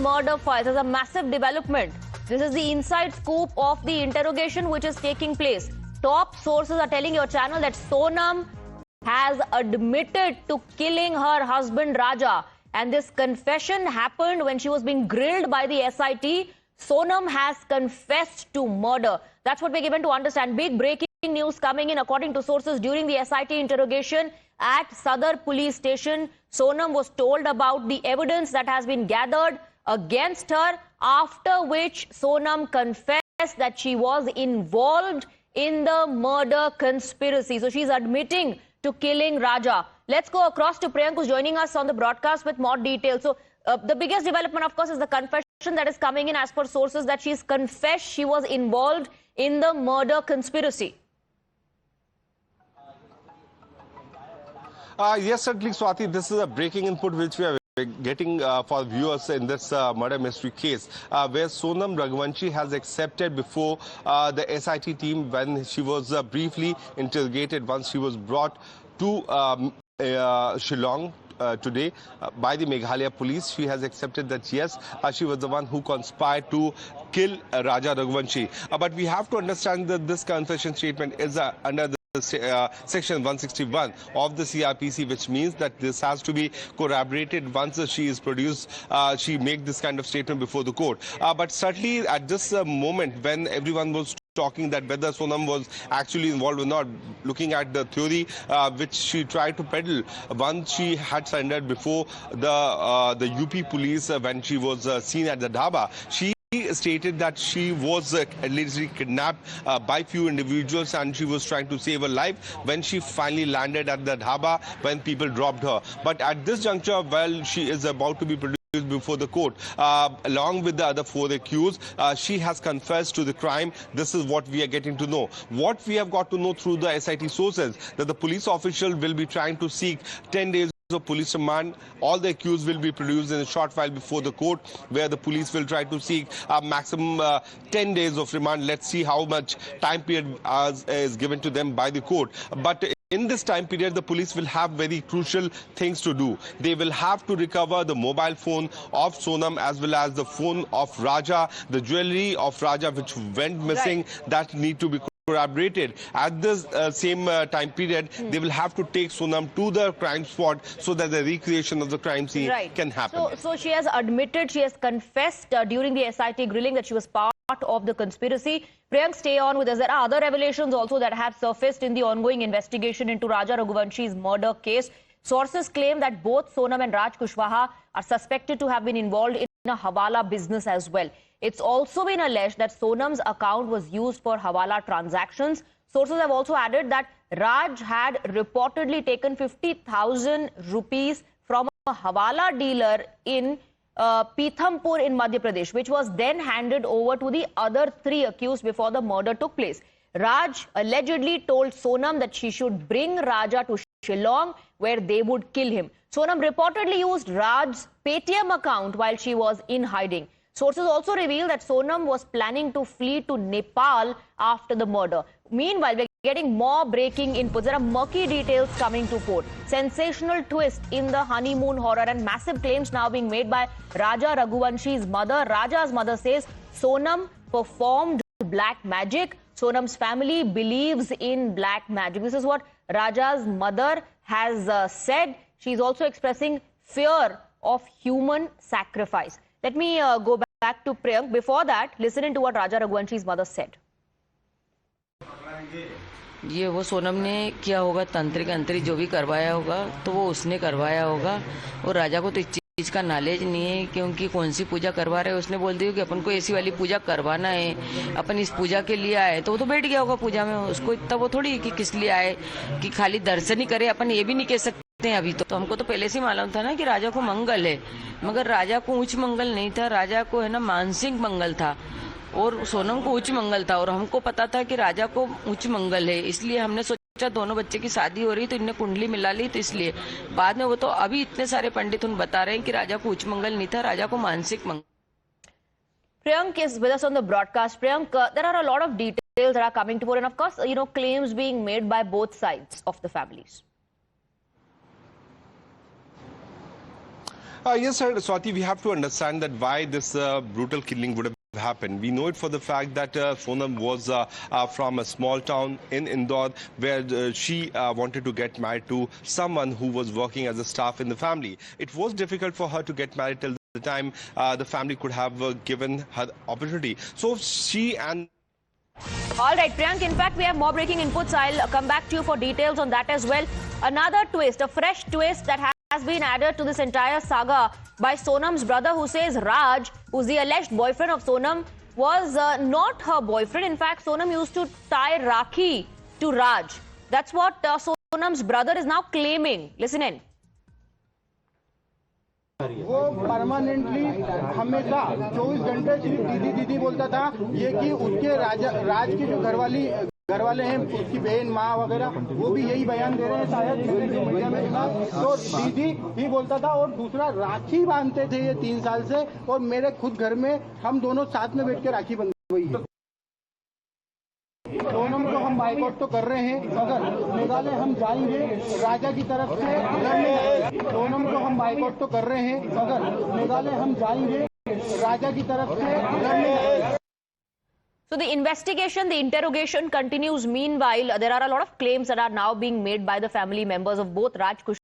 murder files as a massive development. This is the inside scoop of the interrogation which is taking place. Top sources are telling your channel that Sonam has admitted to killing her husband Raja. And this confession happened when she was being grilled by the SIT. Sonam has confessed to murder. That's what we're given to understand. Big breaking news coming in according to sources during the SIT interrogation at Sadar police station. Sonam was told about the evidence that has been gathered against her, after which Sonam confessed that she was involved in the murder conspiracy. So she's admitting to killing Raja. Let's go across to Priyank, who's joining us on the broadcast with more details. So the biggest development, of course, is the confession that is coming in as per sources that she's confessed she was involved in the murder conspiracy. Yes, certainly, Swati. This is a breaking input which we are getting for viewers in this murder mystery case, where Sonam Raghuvanshi has accepted before the SIT team when she was briefly interrogated once she was brought to Shillong today by the Meghalaya police. She has accepted that yes, she was the one who conspired to kill Raja Raghuvanshi. But we have to understand that this confession statement is under the Section 161 of the CRPC, which means that this has to be corroborated once she is produced. She make this kind of statement before the court. But certainly at this moment, when everyone was talking that whether Sonam was actually involved or not, looking at the theory which she tried to peddle once she had surrendered before the UP police when she was seen at the dhaba, she stated that she was allegedly kidnapped by few individuals and she was trying to save her life when she finally landed at the dhaba when people dropped her. But at this juncture, while she is about to be produced before the court, along with the other four accused, she has confessed to the crime. This is what we are getting to know. What we have got to know through the SIT sources, that the police official will be trying to seek 10 days of police remand. All the accused will be produced in a short while before the court, where the police will try to seek a maximum 10 days of remand. Let's see how much time period is given to them by the court. But in this time period, the police will have very crucial things to do. They will have to recover the mobile phone of Sonam as well as the phone of Raja, the jewelry of Raja which went missing, right, that need to be corroborated. At this same time period, they will have to take Sonam to the crime spot so that the recreation of the crime scene can happen. So she has admitted, she has confessed during the SIT grilling that she was part of the conspiracy. Priyank, stay on with us. There are other revelations also that have surfaced in the ongoing investigation into Raja Raghuvanshi's murder case. Sources claim that both Sonam and Raj Kushwaha are suspected to have been involved in a Hawala business as well. It's also been alleged that Sonam's account was used for Hawala transactions. Sources have also added that Raj had reportedly taken 50,000 rupees from a Hawala dealer in Pithampur in Madhya Pradesh, which was then handed over to the other three accused before the murder took place. Raj allegedly told Sonam that she should bring Raja to Shillong, where they would kill him. Sonam reportedly used Raj's Paytm account while she was in hiding. Sources also reveal that Sonam was planning to flee to Nepal after the murder. Meanwhile, we're getting more breaking inputs. There are murky details coming to fore. Sensational twist in the honeymoon horror and massive claims now being made by Raja Raghuvanshi's mother. Raja's mother says Sonam performed black magic. Sonam's family believes in black magic. This is what Raja's mother has said. She's also expressing fear of human sacrifice. Let me go back to Priyank. Before that, listen into what Raja Raghuvanshi's mother said. ये वो सोनम ने किया होगा, तंत्रिक अंतरी जो भी करवाया होगा तो वो उसने करवाया होगा। और राजा को तो इस चीज का नॉलेज नहीं है क्योंकि कौन सी पूजा करवा रहे हैं। उसने बोल दिया कि अपन को ऐसी वाली पूजा करवाना है, अपन इस पूजा के लिए आए, तो वो तो बैठ गया होगा पूजा में। उसको इतना वो थोड़ी कि किस लिए आए, कि खाली दर्शन ही करे, अपन ये भी नहीं कह सकते हैं अभी। तो हमको तो पहले से मालूम था ना कि राजा को मंगल है, मगर राजा को उच्च मंगल नहीं था, राजा को है ना मानसिक मंगल था और सोनम को उच्च मंगल था। और हमको पता था कि राजा को उच्च मंगल है, इसलिए हमने सोचा दोनों बच्चे की शादी हो रही तो इनने कुंडली मिला ली, तो इसलिए बाद में वो तो अभी इतने सारे पंडित उन बता रहे हैं कि राजा को उच्च मंगल नहीं था, राजा को मानसिक मंगल। Priyank is with us on the broadcast. Priyank, there are a lot of details that are coming to fore, and of course, claims being made by both sides of the families. Yes, sir. Swati, we have to understand that why this brutal killing would have happened. We know it for the fact that Sonam was from a small town in Indore where she wanted to get married to someone who was working as a staff in the family. It was difficult for her to get married till the time the family could have given her opportunity. So she and All right, Priyank, in fact, we have more breaking inputs. I'll come back to you for details on that as well. Another twist, a fresh twist that has been added to this entire saga by Sonam's brother, who says Raj, who's the alleged boyfriend of Sonam, was not her boyfriend. In fact, Sonam used to tie Rakhi to Raj. That's what Sonam's brother is now claiming. Listen in. वो permanently हमेशा 24 घंटे सिर्फ दीदी दीदी बोलता था। ये कि उसके राज की जो घरवाले हैं, उसकी बहन माँ वगैरह, वो भी यही बयान दे रहे हैं शायद मीडिया में सुना। तो दीदी ही बोलता था और दूसरा राखी बांधते थे ये 3 साल से, और मेरे खुद घर में हम दोनों साथ में बैठ के राखी बंधवाई है। सोनम को हम बाइकआउट तो कर रहे हैं, मगर मेघालय हम जाएंगे राजा की तरफ से लड़ने। सोनम को हम बाइकआउट तो कर रहे हैं, मगर मेघालय हम जाएंगे राजा की तरफ से लड़ने। So the investigation, the interrogation continues. Meanwhile, there are a lot of claims that are now being made by the family members of both Raj Kushal